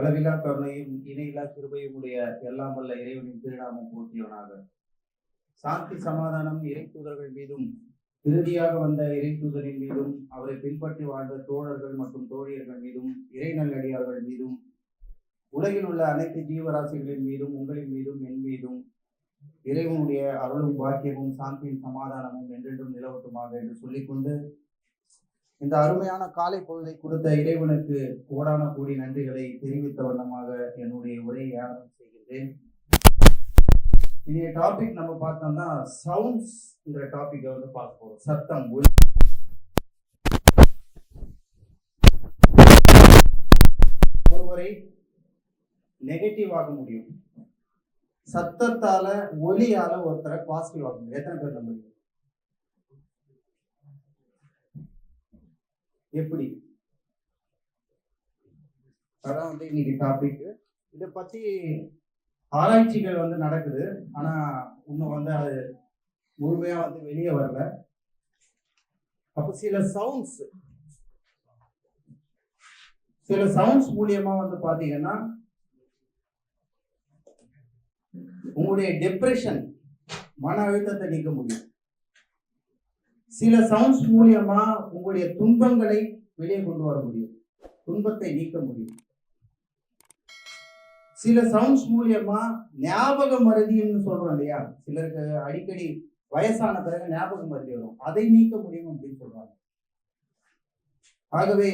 அளவிலா கருணையும் இணையில்லா கிருபையும் உடைய எல்லாம் வல்ல இறைவனின் திருநாமம் போற்றியவனாக. சாந்தி சமாதானம் இறை தூதர்கள் மீதும் இறுதியாக வந்த இறை தூதரின் மீதும் அவரை பின்பற்றி வாழ்ந்த தோழர்கள் மற்றும் தோழியர்கள் மீதும் இறை நல்லடியார்கள் மீதும் உலகில் உள்ள அனைத்து ஜீவராசிகளின் மீதும் உங்களின் மீதும் என் மீதும் இறைவனுடைய அருளும் பாக்கியமும் சாந்தியும் சமாதானமும் என்றென்றும் நிலவட்டுமாக என்று சொல்லிக்கொண்டு இந்த அருமையான காலை பொழுதை கொடுத்த இறைவனுக்கு கோடான கோடி நன்றிகளை தெரிவித்த வண்ணமாக என்னுடைய உரையை ஆரம்பம் செய்கின்றேன். இந்த டாபிக் நம்ம பார்த்தோம்னா சவுண்ட்ஸ் டாபிக்கை வந்து பார்க்க போறோம். சத்தம், ஒலி. ஒருவரை நெகட்டிவ் ஆக முடியும், சத்தத்தால ஒலியால ஒருத்தரை பாசிட்டிவ் ஆக முடியும். எத்தனை பேர் நம்புறீங்க? எப்படி? அதான் வந்து இன்னைக்கு டாபிக். இதை பத்தி ஆராய்ச்சிகள் வந்து நடக்குது, ஆனா இன்னும் வந்து அது முழுமையா வந்து வெளியே வரல. அப்ப சில சவுண்ட்ஸ் மூலியமா வந்து பாத்தீங்கன்னா உங்களுடைய டிப்ரெஷன், மன அழுத்தத்தை நீக்க முடியும். சில சவுண்ட்ஸ் மூலியமா உங்களுடைய துன்பங்களை வெளியே கொண்டு வர முடியும், துன்பத்தை நீக்க முடியும். சில சவுண்ட்ஸ் மூலியமா ஞாபக மறதின்னு சொல்றோம் இல்லையா, சிலருக்கு அடிக்கடி வயசான பிறகு ஞாபக மறதி வரும், அதை நீக்க முடியும் அப்படின்னு சொல்றாங்க. ஆகவே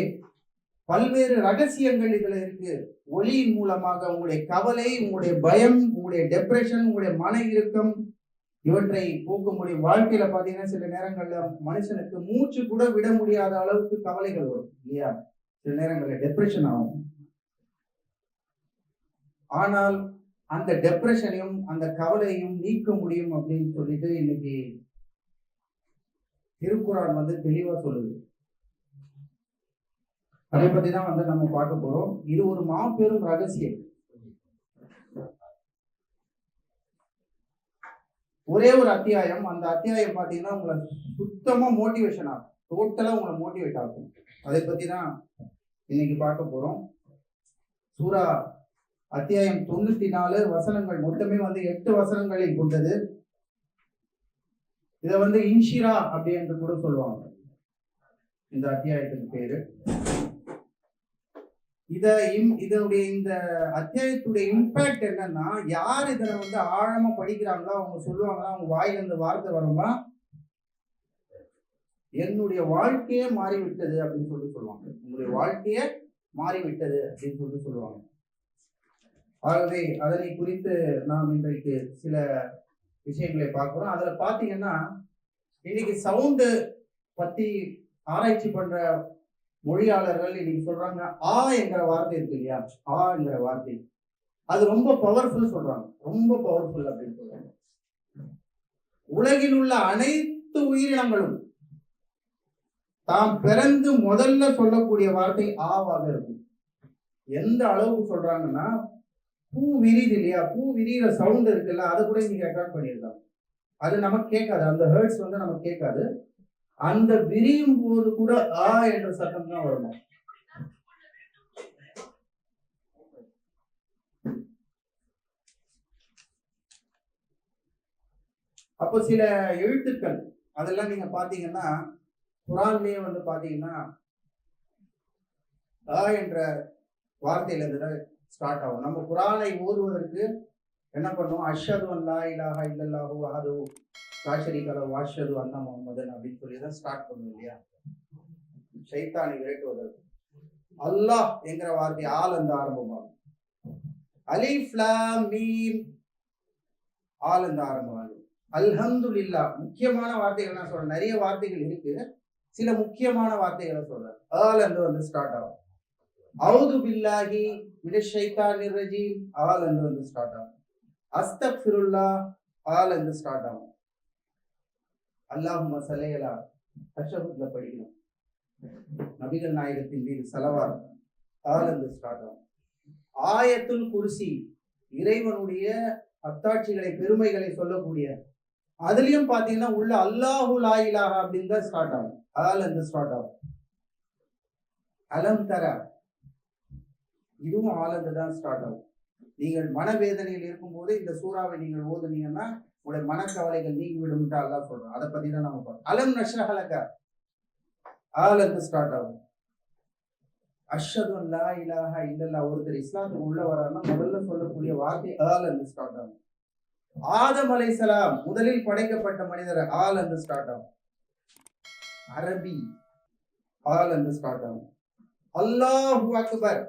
பல்வேறு ரகசியங்கள் இதுல இருக்கு. ஒலியின் மூலமாக உங்களுடைய கவலை, உங்களுடைய பயம், உங்களுடைய டிப்ரெஷன், உங்களுடைய மன இறுக்கம் இவற்றை போக்க முடியும். வாழ்க்கையில பாத்தீங்கன்னா சில நேரங்கள்ல மனுஷனுக்கு மூச்சு கூட விட முடியாத அளவுக்கு கவலைகள் வரும் இல்லையா, சில நேரங்கள்ல டிப்ரெஷன் ஆகும். ஆனால் அந்த டிப்ரெஷனையும் அந்த கவலையும் நீக்க முடியும் அப்படின்னு சொல்லிட்டு இன்னைக்கு திருக்குறான் வந்து தெளிவா சொல்லுது. அதை பத்தி தான் வந்து நம்ம பார்க்க போறோம். இது ஒரு மாபெரும் ரகசியம். ஒரே ஒரு அத்தியாயம், அந்த அத்தியாயம் பார்த்தீங்கன்னா உங்களை சுத்தமா மோட்டிவேஷன் ஆகும், டோட்டலா உங்களை மோட்டிவேட் ஆகும். அதை பத்தி தான் இன்னைக்கு பார்க்க போறோம். சூரா அத்தியாயம் 94 வசனங்கள், மொத்தமே வந்து 8 வசனங்களை கொண்டது. இதை வந்து இன்ஷிரா அப்படி என்று கூட சொல்லுவாங்க இந்த அத்தியாயத்துக்கு பேரு. இதனுடைய இந்த அத்தியாயத்துடைய இம்பாக்ட் என்னன்னா, யார் இதனை வந்து ஆழமா படிக்கிறாங்களோ அவங்க சொல்லுவாங்களா, அவங்க வாயில இருந்து வார்த்தை வருமா, என்னுடைய வாழ்க்கையே மாறிவிட்டது அப்படின்னு சொல்லுவாங்க. உங்களுடைய வாழ்க்கையே மாறிவிட்டது அப்படின்னு சொல்லுவாங்க. ஆகவே அதனை குறித்து நாம் இன்றைக்கு சில விஷயங்களை பார்க்கிறோம். அதுல பாத்தீங்கன்னா இன்னைக்கு சவுண்டு பத்தி ஆராய்ச்சி பண்ற மொழியாளர்கள் இன்னைக்கு சொல்றாங்க, ஆ என்கிற வார்த்தை இருக்கு இல்லையா, ஆ என்கிற வார்த்தை அது ரொம்ப பவர்ஃபுல் சொல்றாங்க, ரொம்ப பவர்ஃபுல் அப்படின்னு சொல்றாங்க. உலகில் உள்ள அனைத்து உயிரினங்களும் தாம் பிறந்து முதல்ல சொல்லக்கூடிய வார்த்தை ஆவாக இருக்கும். எந்த அளவுக்கு சொல்றாங்கன்னா, பூ விரியுது இல்லையா, பூ விரிகிற சவுண்ட் இருக்குல்ல, அதை கூட நீங்க ரெக்கார்ட் பண்ணியிருக்காங்க. அது நமக்கு கேட்காது, அந்த ஹெர்ட்ஸ் வந்து நமக்கு கேட்காது. அந்த விரியும் போது கூட ஆ என்ற சத்தம் தான் வரணும். அப்போ சில எழுத்துக்கள் அதெல்லாம் நீங்க பாத்தீங்கன்னா குரான்லயே வந்து பாத்தீங்கன்னா ஆ என்ற வார்த்தையில இருந்து ஸ்டார்ட் ஆகும். நம்ம குரானை ஓதுவதற்கு என்ன பண்ணுவோம், அஷ்ஹது அன் லா இலாஹா இல்லல்லாஹு வஹ்தஹு லா ஷரீக லஹு வ அஷ்ஹது அன்ன முஹம்மதன் அப்படின்னு சொல்லி தான் ஸ்டார்ட் பண்ணுவோம் இல்லையா, ஷைத்தானை விரட்டுவதற்கு. அல்லாஹ் என்கிற வார்த்தை ஆல் அந்த ஆரம்பமாகும். அலிஃப் லாம் மீம் ஆல் அந்த ஆரம்பமாகும். அல்ஹம்துலில்லாஹ் முக்கியமான வார்த்தைகள் நான் சொல்றேன், நிறைய வார்த்தைகள் இருக்கு, சில முக்கியமான வார்த்தைகளை சொல்றேன். ஆல் அந்த வந்து ஸ்டார்ட் ஆகும். அவுது பில்லாஹி மினஷ் ஷைத்தானிர் ரஜீம் ஆல் அந்த வந்து ஸ்டார்ட் ஆகும். அஸ்தக்ஃபிருல்லாஹ் ஆல் அந்த ஸ்டார்ட் ஆகும். அல்லாஹும்ம ஸல்லி அலா தஷஹுத்ல படிக்கணும், நபிகள் நாயகத்தின் மீது ஸலவாத் ஆல் அந்த ஸ்டார்ட் ஆகும். ஆயத்துல் குர்சி இறைவனுடைய அத்தாட்சிகளை பெருமைகளை சொல்லக்கூடிய, அதுலயும் பாத்தீங்கன்னா உள்ள அல்லாஹு லா இலாஹா அப்படின்னு தான் ஸ்டார்ட் ஆகும், ஆல் அந்த ஸ்டார்ட் ஆகும். அலம் தர இதுவும் ஆலந்து தான் ஸ்டார்ட் ஆகும். நீங்கள் மனவேதனையில் இருக்கும்போது இந்த சூறாவை நீங்கள் ஓதுனீங்கன்னா உங்களுடைய மனக்கவலைகள் நீங்கி விடும்ட்டு அல்லாஹ் சொல்றோம். அதை பத்தி தான் நம்ம பார்ப்போம். அலம் நஷ்ரஹ் லக ஆலந்து ஸ்டார்ட் ஆகும். அஷ்ஹது அன் லா இலாஹா இல்லல்லாஹ். ஒருத்தர் இஸ்லாத்துக்கு உள்ள வராருன்னா முதல்ல சொல்லக்கூடிய வார்த்தை ஆலந்து ஸ்டார்ட் ஆகும். ஆதம் அலைஹிஸ்ஸலாம் முதலில் படைக்கப்பட்ட மனிதர் ஆலந்து ஸ்டார்ட் ஆகும். அரபி ஆலந்து ஸ்டார்ட் ஆகும். அல்லாஹு அக்பர்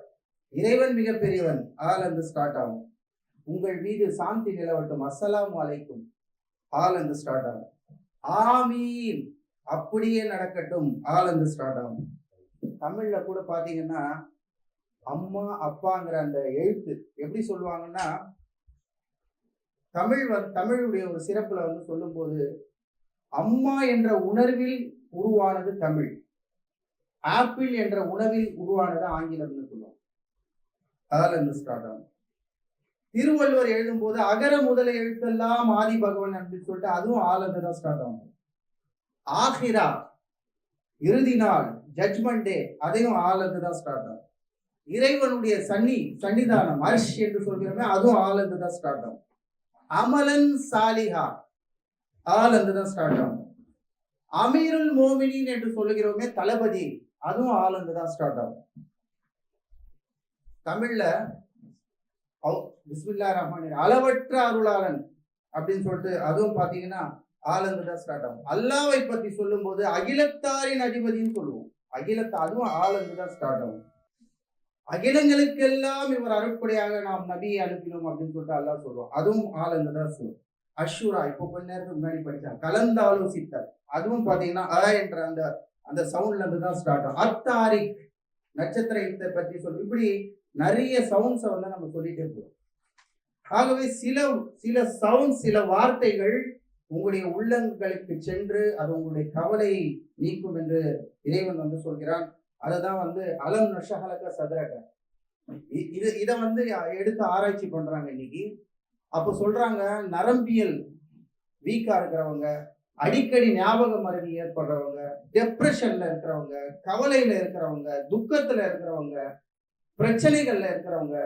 இறைவன் மிகப்பெரியவன் ஆலந்து ஸ்டார்ட் ஆகும். உங்கள் மீது சாந்தி நிலவட்டும் அஸ்ஸலாமு அலைக்கும் ஆலந்து ஸ்டார்ட் ஆகும். ஆமீன் அப்படியே நடக்கட்டும் ஆலந்து ஸ்டார்ட் ஆகும். தமிழ்ல கூட பாத்தீங்கன்னா அம்மா அப்பாங்கிற அந்த எழுத்து எப்படி சொல்லுவாங்கன்னா, தமிழுடைய ஒரு சிறப்புல வந்து சொல்லும் போது அம்மா என்ற உணர்வில் உருவானது தமிழ், ஆப்பிள் என்ற உணவில் உருவானது ஆங்கிலம்னு சொல்லுவோம். ஆலந்து ஸ்டார்ட் ஆகும். திருவள்ளுவர் எழுதும் போது அகர முதல எழுத்தெல்லாம் ஆதி பகவன் அப்படின்னு சொல்லிட்டு அதுவும் ஆலந்து தான் ஸ்டார்ட் ஆகும். ஆஹிரா இறுதி நாள் ஜட்ஜ்மெண்ட் டே அதையும் ஆலந்து தான் ஸ்டார்ட் ஆகும். இறைவனுடைய சன்னிதானம் அர்ஷ் என்று சொல்கிறோமே அதுவும் ஆலந்து தான் ஸ்டார்ட் ஆகும். அமலன் சாலிஹா ஆலந்து தான் ஸ்டார்ட் ஆகும். அமீருல் மோமினின் என்று சொல்லுகிறோமே தளபதி அதுவும் ஆலந்து தான் ஸ்டார்ட் ஆகும். தமிழ்ல பிஸ்மில்லாஹிர் ரஹ்மானிர் ரஹீம் அளவற்ற அருளாளன் அப்படின்னு சொல்லிட்டு அதுவும் பாத்தீங்கன்னா ஆலந்து தான் ஸ்டார்ட் ஆகும். அல்லாஹ்வை பத்தி சொல்லும் போது அகிலத்தாரின் அதிபதினு சொல்லுவோம். அதுவும் ஆலந்து தான் ஸ்டார்ட் ஆகும். அகிலங்களுக்கெல்லாம் இவர் அருட்படையாக நாம் நபியை அனுப்பினோம் அப்படின்னு சொல்லிட்டு அல்லாஹ் சொல்லுவோம். அதுவும் ஆலந்து தான் சொல்லுவோம். அஷூரா இப்போ கொஞ்ச நேரத்துக்கு முன்னாடி படிச்சாங்க கலந்து ஆலோசித்தல் அதுவும் பாத்தீங்கன்னா என்ற அந்த சவுண்ட்ல இருந்து தான் ஸ்டார்ட் ஆகும். அத்தாரிக் நட்சத்திரத்தை பற்றி சொல்லி இப்படி நிறைய சவுண்ட்ஸை வந்து நம்ம சொல்லிட்டே போறோம். ஆகவே சில சவுண்ட் சில வார்த்தைகள் உங்களுடைய உள்ளங்களுக்கு சென்று அது உங்களுடைய கவலையை நீக்கும் என்று இறைவன் வந்து சொல்கிறான். அதுதான் வந்து அலம் நஷ்ரஹ் லக சத்ரக. இதை வந்து எடுத்து ஆராய்ச்சி பண்றாங்க இன்னைக்கு. அப்போ சொல்றாங்க நரம்பியல் வீக்கா இருக்கிறவங்க, அடிக்கடி ஞாபக மறதி ஏற்படுறவங்க, டெப்ரெஷன்ல இருக்கிறவங்க, கவலையில இருக்கிறவங்க, துக்கத்துல இருக்கிறவங்க, பிரச்சனைகள்ல இருக்கிறவங்க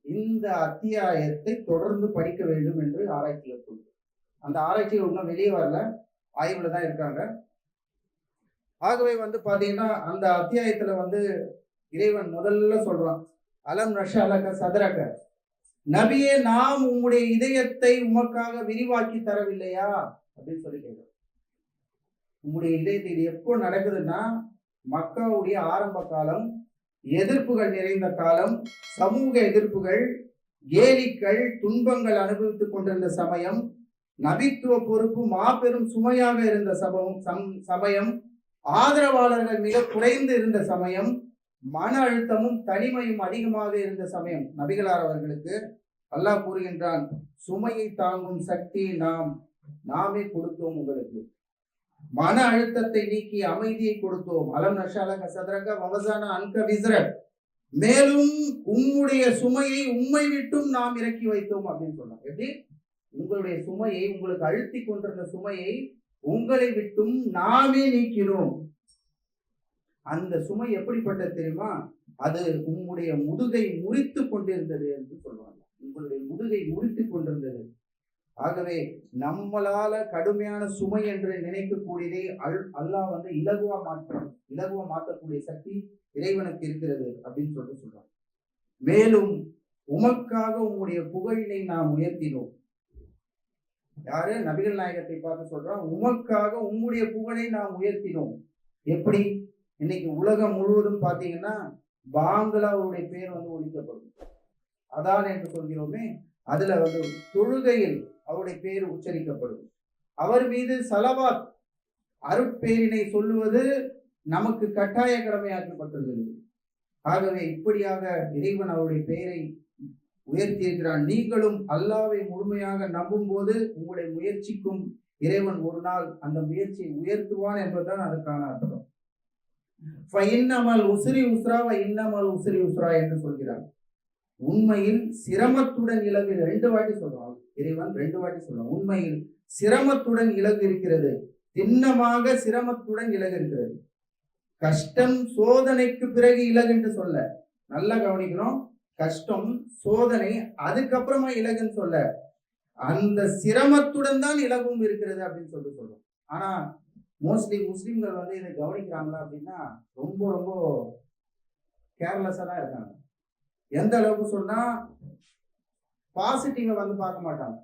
இந்த அத்தியாயத்தை தொடர்ந்து படிக்க வேண்டும் என்று ஆராய்ச்சிகள் சொல்லுது. அந்த ஆராய்ச்சிகள் இன்னும் வெளியே வரல, ஆய்வுல தான் இருக்காங்க. ஆகவே வந்து பாத்தீங்கன்னா அந்த அத்தியாயத்துல வந்து இறைவன் முதல்ல சொல்றான் அலம் நஷ்ரஹ் லக சத்ரக. நபியே நாம் உம்முடைய இதயத்தை உமக்காக விரிவாக்கி தரவில்லையா அப்படின்னு சொல்லி கேட்கிறோம். உம்முடைய இதயத்தை இது எப்போ நடக்குதுன்னா மக்காவுடைய ஆரம்ப காலம், எதிர்ப்புகள் நிறைந்த காலம், சமூக எதிர்ப்புகள், கேலிகள், துன்பங்கள் அனுபவித்துக் கொண்டிருந்த சமயம், நபித்துவ பொறுப்பு மாபெரும் சுமையாக இருந்த சமயம், ஆதரவாளர்கள் மிக குறைந்து இருந்த சமயம், மன அழுத்தமும் தனிமையும் அதிகமாக இருந்த சமயம். நபிகளார் அவர்களுக்கு அல்லாஹ் கூறுகின்றான், சுமையை தாங்கும் சக்தியை நாமே கொடுத்தோம் உங்களுக்கு, மன அழுத்தத்தை நீக்கி அமைதியை கொடுத்தோம். அலம் நஷ்ரஹ் லக சத்ரக வவஸஅனா அன்க விஸ்ரக். மேலும் உம்முடைய சுமையை உம்மை விட்டும் நாம் இறக்கி வைத்தோம் அப்படின்னு சொன்னோம். எப்படி? உங்களுடைய சுமையை, உங்களுக்கு அழுத்தி கொண்டிருந்த சுமையை உங்களை விட்டும் நாமே நீக்கினோம். அந்த சுமை எப்படிப்பட்டது தெரியுமா? அது உங்களுடைய முதுகை முறித்து கொண்டிருந்தது என்று சொல்லுவாங்க. உங்களுடைய முதுகை முறித்து கொண்டிருந்தது. ஆகவே நம்மளால கடுமையான சுமை என்று நினைக்கக்கூடியதை அல்லாஹ் வந்து இலகுவா மாற்றக்கூடிய சக்தி இறைவனுக்கு இருக்கிறது அப்படின்னு சொல்றாங்க. மேலும் உமக்காக உங்களுடைய புகழினை நாம் உயர்த்தினோம். யாரு? நபிகள் நாயகத்தை பார்த்து சொல்றோம், உமக்காக உம்முடைய புகழை நாம் உயர்த்தினோம். எப்படி? இன்னைக்கு உலகம் முழுவதும் பாத்தீங்கன்னா பாங்களாவுடைய பேர் வந்து ஒழிக்கப்படும். அதான் என்று சொல்கிறோமே, அதுல வந்து தொழுகையில் அவருடைய பேர் உச்சரிக்கப்படும். அவர் மீது சலவாத் அருட்பேரினை சொல்லுவது நமக்கு கட்டாய கடமையாக்கப்பட்டுள்ளது. ஆகவே இப்படியாக இறைவன் அவருடைய பெயரை உயர்த்தி இருக்கிறான். நீங்களும் அல்லாஹ்வை முழுமையாக நம்பும் போது உங்களுடைய முயற்சிக்கும் இறைவன் ஒரு நாள் அந்த முயற்சியை உயர்த்துவான் என்பதுதான் அதுக்கான அர்த்தம். என்று சொல்கிறார். உண்மையில் சிரமத்துடன் இலகு, 2 வாட்டி சொல்றான் இறைவன், 2 வாட்டி சொல்றான். உண்மையில் சிரமத்துடன் இலகு இருக்கிறது, திண்ணமாக சிரமத்துடன் இலகு இருக்கிறது. கஷ்டம் சோதனைக்கு பிறகு இலகு என்று சொல்ல, நல்லா கவனிக்கணும். கஷ்டம், சோதனை, அதுக்கப்புறமா இலகுன்னு சொல்ல, அந்த சிரமத்துடன் தான் இலகும் இருக்கிறது அப்படின்னு சொல்றோம். ஆனா மோஸ்ட்லி முஸ்லிம்கள் வந்து இதை கவனிக்கிறாங்களா அப்படின்னா ரொம்ப ரொம்ப கேர்லெஸ்ஸா தான் இருக்காங்க. எந்த அளவுக்கு சொன்னா பாசிட்டிவை வந்து பார்க்க மாட்டாங்க,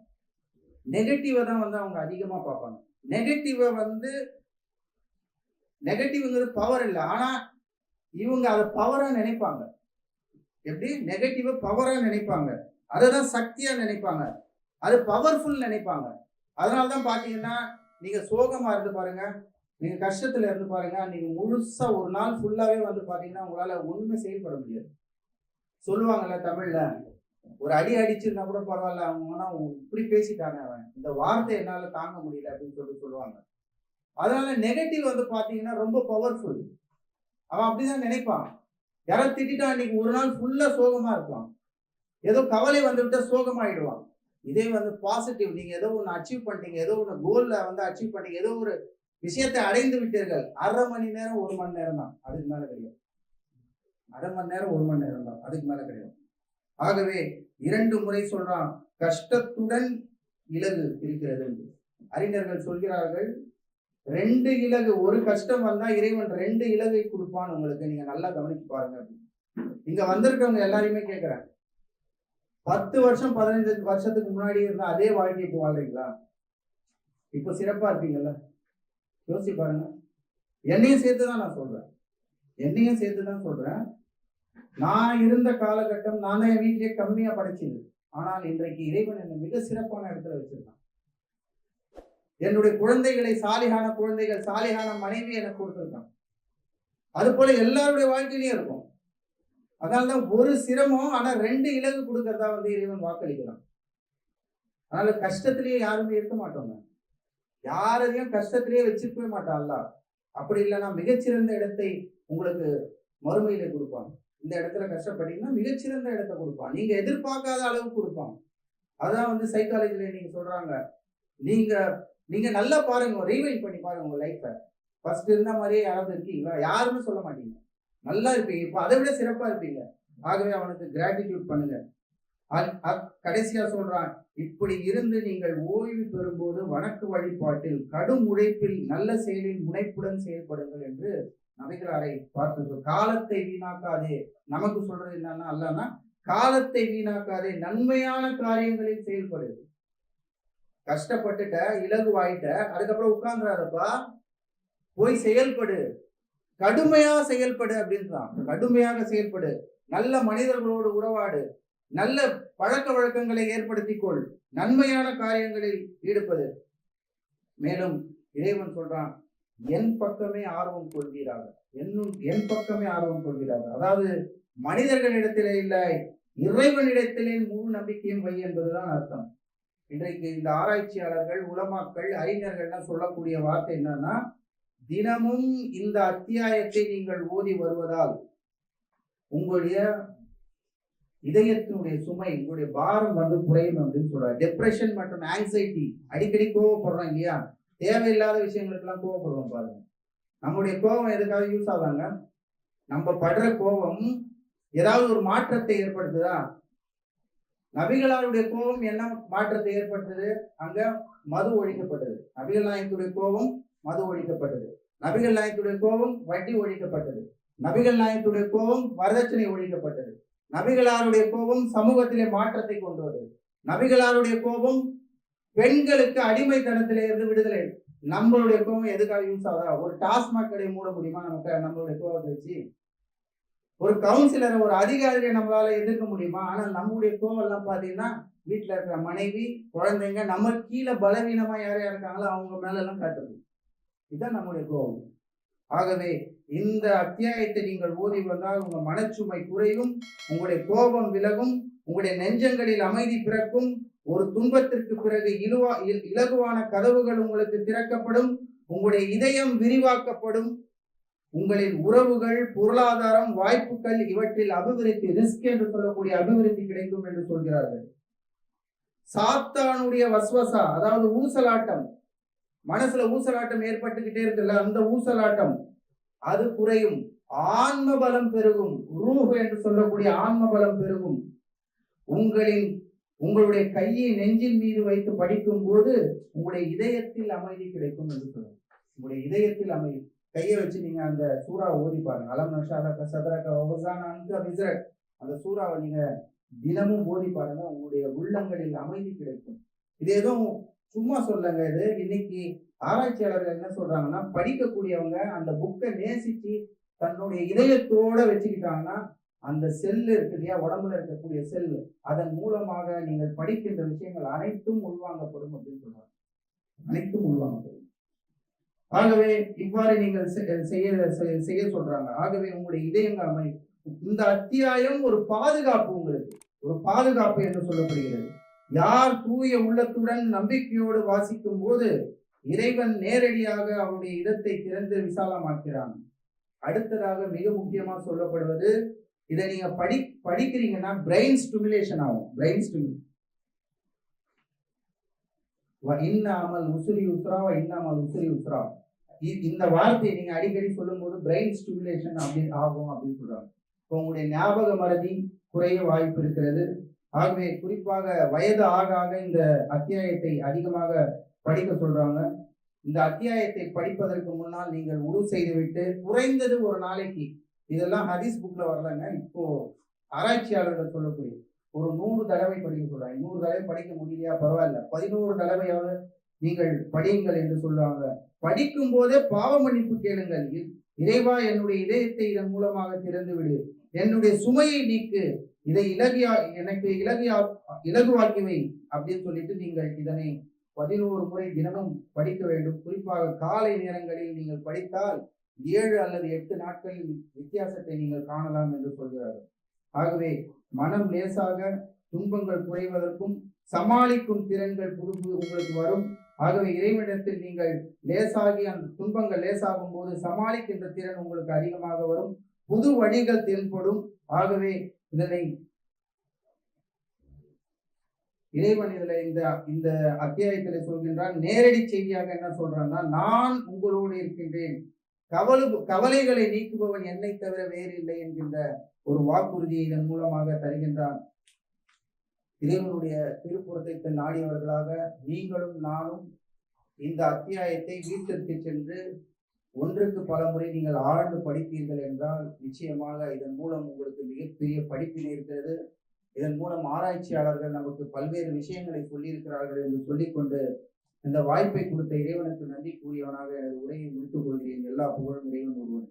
நெகட்டிவை தான் வந்து அவங்க அதிகமா பார்ப்பாங்க. நெகட்டிவ்ங்கிறது பவர் இல்லை, ஆனா இவங்க அதை பவரா நினைப்பாங்க. எப்படி நெகட்டிவ பவரா நினைப்பாங்க, அததான் சக்தியா நினைப்பாங்க, அது பவர்ஃபுல் நினைப்பாங்க. அதனாலதான் பாத்தீங்கன்னா நீங்க சோகமா இருந்து பாருங்க, நீங்க கஷ்டத்துல இருந்து பாருங்க, நீங்க முழுசா ஒரு நாள் ஃபுல்லாவே வந்து பாத்தீங்கன்னா உங்களால ஒண்ணுமே செயல்பட முடியாது. சொல்லுவாங்கல்ல தமிழ்ல, ஒரு அடி அடிச்சிருந்தா கூட பரவாயில்ல, அவங்க இப்படி பேசிட்டாங்க, அவன் இந்த வார்த்தை என்னால தாங்க முடியல அப்படின்னு சொல்லுவாங்க. அதனால நெகட்டிவ் வந்து பாத்தீங்கன்னா ரொம்ப பவர்ஃபுல். அவன் அப்படிதான் நினைப்பான். யாராவது திட்டான், இன்னைக்கு ஒரு நாள் ஃபுல்லா சோகமா இருப்பான், ஏதோ கவலை வந்து விட்டா சோகமாயிடுவான். இதே வந்து பாசிட்டிவ், நீங்க ஏதோ ஒன்று அச்சீவ் பண்ணிட்டீங்க, ஏதோ ஒன்று கோல்ல வந்து அச்சீவ் பண்ணீங்க, ஏதோ ஒரு விஷயத்தை அடைந்து விட்டீர்கள், 1/2 மணி நேரம் 1 மணி நேரம் தான், அதுக்கு மேல கிடையாது. 1/2 மணி நேரம் 1 மணி நேரம் தான், அதுக்கு மேல கிடையாது. ஆகவே 2 முறை சொல்றான், கஷ்டத்துடன் இலகு இருக்கிறது என்று. அறிஞர்கள் சொல்கிறார்கள், 2 இலகு, ஒரு கஷ்டம் வந்தா இறைவன் 2 இலகை கொடுப்பான் உங்களுக்கு, நீங்க நல்லா கவனிச்சு பாருங்க. இங்க வந்திருக்கவங்க எல்லாரையுமே கேட்கிறேன், 10 வருஷம் 15 வருஷத்துக்கு முன்னாடி இருந்த அதே வாழ்க்கை இப்போ வாழ்றீங்களா? இப்போ சிறப்பா இருப்பீங்கல்ல? யோசிச்சு பாருங்க. என்னையும் சேர்த்துதான் நான் சொல்றேன். நான் இருந்த காலகட்டம், நான் தான் என் வீட்டிலேயே கம்மியா படிச்சது, ஆனால் இன்றைக்கு இறைவன் என்னை மிக சிறப்பான இடத்துல வச்சிருக்கான். என்னுடைய குழந்தைகளை சாலிகான குழந்தைகள், சாலிகான மனைவி எனக்கு கொடுத்திருக்கான். அது போல எல்லாருடைய வாழ்க்கையிலையும் இருக்கும். அதனாலதான் ஒரு சிரமம், ஆனா 2 இலகு கொடுக்கறதா வந்து இறைவன் வாக்களிக்கிறான். அதனால கஷ்டத்திலேயே யாருமே இருக்க மாட்டோங்க, யாரையும் கஷ்டத்திலேயே வச்சிருக்கவே மாட்டான்ல. அப்படி இல்லைன்னா மிகச்சிறந்த இடத்தை உங்களுக்கு மறுமையில கொடுப்பான். இந்த இடத்துல கஷ்டப்பட்டீங்கன்னா மிகச்சிறந்த இடத்தை கொடுப்பான், நீங்க எதிர்பார்க்காத அளவு கொடுப்பான். அதான் வந்து சைக்காலஜில நீங்க சொல்றாங்க, நீங்க நல்லா பாருங்க, ரீவைண்ட் பண்ணி பாருங்க உங்க லைஃப. ஃபர்ஸ்ட் இருந்த மாதிரியே யாராவது இருக்கீங்களா? யாருன்னு சொல்ல மாட்டீங்க, நல்லா இருப்பீங்க, இப்ப அதை விட சிறப்பா இருப்பீங்க. ஆகவே அவனுக்கு கிராட்டிடியூட் பண்ணுங்க. கடைசியா சொல்றான், இப்படி இருந்து நீங்கள் ஓய்வு பெறும்போது வணக்க வழிபாட்டில், கடும் உழைப்பில், நல்ல செயலில் முனைப்புடன் செயல்படுங்கள் என்று நபிகளாரை பார்த்து, காலத்தை வீணாக்காதே. நமக்கு சொல்றது என்னன்னா, அல்லனா காலத்தை வீணாக்காதே, நன்மையான காரியங்களில் செயல்படுது. கஷ்டப்பட்டுட்ட, இலகுவாயிட்ட, அதுக்கப்புறம் உட்கார்ந்துறாதப்பா, போய் செயல்படு, கடுமையா செயல்படு அப்படின்றான். கடுமையாக செயல்படு, நல்ல மனிதர்களோடு உறவாடு, நல்ல பழக்க வழக்கங்களை ஏற்படுத்திக்கொள், நன்மையான காரியங்களில் ஈடுபடு. மேலும் இறைவன் சொல்றான், என் பக்கமே ஆர்வம் கொள்கிறாங்க, என் பக்கமே ஆர்வம் கொள்கிறாங்க. அதாவது மனிதர்களிடத்திலே இல்லை, இறைவனிடத்திலே முழு நம்பிக்கையும் வை என்பதுதான் அர்த்தம். இன்றைக்கு இந்த ஆராய்ச்சியாளர்கள், உலமாக்கள், அறிஞர்கள்லாம் சொல்லக்கூடிய வார்த்தை என்னன்னா, தினமும் இந்த அத்தியாயத்தை நீங்கள் ஓதி வருவதால் உங்களுடைய இதயத்தினுடைய சுமை, உங்களுடைய பாரம் வந்து குறையும் அப்படின்னு சொல்றாரு. டிப்ரெஷன் மற்றும் ஆங்ஸைட்டி, அடிக்கடி கோவப்படுறோம் இல்லையா, தேவையில்லாத விஷயங்களுக்கெல்லாம் கோவப்படுறோம் பாருங்க. நம்முடைய கோபம் எதுக்காக யூஸ் ஆகாங்க? நம்ம படுற கோபம் ஏதாவது ஒரு மாற்றத்தை ஏற்படுத்துதா? நபிகளாருடைய கோபம் என்ன மாற்றத்தை ஏற்படுத்தது? அங்க மது ஒழிக்கப்பட்டது. நபிகள் நாயகத்துடைய கோபம் மது ஒழிக்கப்பட்டது. நபிகள் நாயகத்துடைய கோபம் வட்டி ஒழிக்கப்பட்டது. நபிகள் நாயகத்துடைய கோபம் வரதட்சணை ஒழிக்கப்பட்டது. நபிகளாருடைய கோபம் சமூகத்திலே மாற்றத்தை கொண்டு வந்தது. நபிகளாருடைய கோபம் பெண்களுக்கு அடிமைத்தனத்திலே இருந்து விடுதலை. நம்மளுடைய கோபம் எதுக்காக யூஸ் ஆகுதா? ஒரு டாஸ்மாக் கடை மூட முடியுமா நமக்கு நம்மளுடைய கோபத்தை வச்சு? ஒரு கவுன்சிலரை, ஒரு அதிகாரியை நம்மளால எதிர்க்க முடியுமா? ஆனா நம்முடைய கோபம் எல்லாம் பாத்தீங்கன்னா, வீட்டுல இருக்கிற மனைவி, குழந்தைங்க, நம்ம கீழே பலவீனமா யாரையா இருக்காங்களோ அவங்க மேல எல்லாம் காட்டுது. இதுதான் நம்முடைய கோபம். ஆகவே இந்த அத்தியாயத்தை நீங்கள் ஓதி வந்தால் உங்க மனச்சுமை குறையும், உங்களுடைய கோபம் விலகும், உங்களுடைய நெஞ்சங்களில் அமைதி பிறக்கும், ஒரு துன்பத்திற்கு பிறகு இலகுவான கதவுகள் உங்களுக்கு திறக்கப்படும், உங்களுடைய இதயம் விரிவாக்கப்படும், உங்களின் உறவுகள், பொருளாதாரம், வாய்ப்புகள், இவற்றில் அபிவிருத்தி, ரிஸ்க் என்று சொல்லக்கூடிய அபிவிருத்தி கிடைக்கும் என்று சொல்கிறார்கள். சாத்தானுடைய வஸ்வசா, அதாவது ஊசலாட்டம், மனசுல ஊசலாட்டம் ஏற்பட்டுக்கிட்டே இருக்குல்ல, அந்த ஊசலாட்டம் அது குறையும். ஆன்ம பலம் பெருகும். ரூஹ் என்று சொல்லக்கூடிய ஆன்ம பலம் பெருகும். உங்களுடைய கையை நெஞ்சின் மீது வைத்து படிக்கும் போது உங்களுடைய இதயத்தில் அமைதி கிடைக்கும் என்று சொல்லுவோம். உங்களுடைய இதயத்தில் அமைதி. கையை வச்சு நீங்க அந்த சூறா ஓதி பாருங்க. அலம் நஷாரக சதரக வஸானா அன்க விஸ்ரக். அந்த சூறாவை நீங்க தினமும் ஓதி பாருங்க. உங்களுடைய உள்ளங்களில் அமைதி கிடைக்கும். இது எதுவும் சும்மா சொல்லங்க. இது இன்னைக்கு ஆராய்ச்சியாளர்கள் என்ன சொல்றாங்கன்னா, படிக்கக்கூடியவங்க அந்த புக்கை நேசிச்சு தன்னுடைய இதயத்தோட வச்சுக்கிட்டாங்கன்னா அந்த செல்லு இருக்கு இல்லையா, உடம்புல இருக்கக்கூடிய செல்லு, அதன் மூலமாக நீங்கள் படிக்கின்ற விஷயங்கள் அனைத்தும் உள்வாங்கப்படும் அப்படின்னு சொல்றாங்க. அனைத்தும் உள்வாங்கப்படும். ஆகவே இவ்வாறு நீங்கள் செய்ய சொல்றாங்க. ஆகவே உங்களுடைய இதயங்கள் அமை. இந்த அத்தியாயம் ஒரு பாதுகாப்பு, உங்களுக்கு ஒரு பாதுகாப்பு என்று சொல்லப்படுகிறது. யார் தூய உள்ளத்துடன் நம்பிக்கையோடு வாசிக்கும் போது இறைவன் நேரடியாக அவருடைய இடத்தை திறந்து விசாலமாக்கிறான். அடுத்ததாக மிக முக்கியமா சொல்லப்படுவது, இதை நீங்க படிக்கிறீங்கன்னா பிரெயின் ஸ்டிமுலேஷன் ஆகும். Brain stimulation. இன்னாமல் உசுரி உஸ்ரா இன்னாமல் உசுரி உஸ்ரா. இந்த வார்த்தையை நீங்க அடிக்கடி சொல்லும் போது பிரெயின் ஸ்டிமுலேஷன் அப்படின்னு ஆகும் அப்படின்னு சொல்றாங்க. இப்போ உங்களுடைய ஞாபக மறதி குறைய வாய்ப்பு இருக்கிறது. ஆகவே குறிப்பாக வயது ஆக ஆக இந்த அத்தியாயத்தை அதிகமாக படிக்க சொல்றாங்க. இந்த அத்தியாயத்தை படிப்பதற்கு முன்னால் நீங்கள் உரு செய்துவிட்டு குறைந்தது ஒரு நாளைக்கு, இதெல்லாம் ஹதீஸ் புக்ல வரலங்க, இப்போ ஆராய்ச்சியாளர்கள் சொல்லக்கூடிய ஒரு 100 தடவை படிக்க சொல்றாங்க. 100 தடவை படிக்க முடியலையா பரவாயில்ல, 11 தடவையாவது நீங்கள் படியுங்கள் என்று சொல்றாங்க. படிக்கும் போதே பாவ மன்னிப்பு கேளுங்கள். இறைவா, என்னுடைய இதயத்தை இதன் மூலமாக திறந்து விடு, என்னுடைய சுமையை நீக்கு, இதை எனக்கு இலகுவாக்கிவை அப்படின்னு சொல்லிட்டு நீங்கள் இதனை 11 முறை தினமும் படிக்க வேண்டும். குறிப்பாக காலை நேரங்களில் நீங்கள் படித்தால் 7 அல்லது 8 நாட்களில் வித்தியாசத்தை நீங்கள் காணலாம் என்று சொல்கிறார்கள். ஆகவே மனம் லேசாக, துன்பங்கள் குறைவதற்கும் சமாளிக்கும் திறன்கள் உங்களுக்கு வரும். ஆகவே இறைவனிடத்தில் நீங்கள் லேசாகி அந்த துன்பங்கள் லேசாகும் போது சமாளிக்கின்ற திறன் உங்களுக்கு அதிகமாக வரும். புது வழிகள் தென்படும். ஆகவே இதனை இறைவன் இதுல இந்த அத்தியாயத்தில் சொல்கின்றான். நேரடி செய்தியாக என்ன சொல்றான்னா, நான் உங்களோடு இருக்கின்றேன், கவலைகளை நீக்குபவன் என்னை தவிர வேறு இல்லை என்கின்ற ஒரு வாக்குறுதியை இதன் மூலமாக தருகின்றான். இறைவனுடைய திருப்புறத்தை நாடியவர்களாக நீங்களும் நானும் இந்த அத்தியாயத்தை வீட்டிற்கு சென்று ஒன்றுக்கு பல முறை நீங்கள் ஆழ்ந்து படிப்பீர்கள் என்றால் நிச்சயமாக இதன் மூலம் உங்களுக்கு மிகப்பெரிய படிப்பினை இருக்கிறது. இதன் மூலம் ஆராய்ச்சியாளர்கள் நமக்கு பல்வேறு விஷயங்களை சொல்லியிருக்கிறார்கள் என்று சொல்லிக்கொண்டு இந்த வாய்ப்பை கொடுத்த இறைவனுக்கு நன்றி கூறியவனாக எனது உரையை முடித்துக் கொள்கிறேன். எல்லா புகழும் இறைவன் ஒருவன்.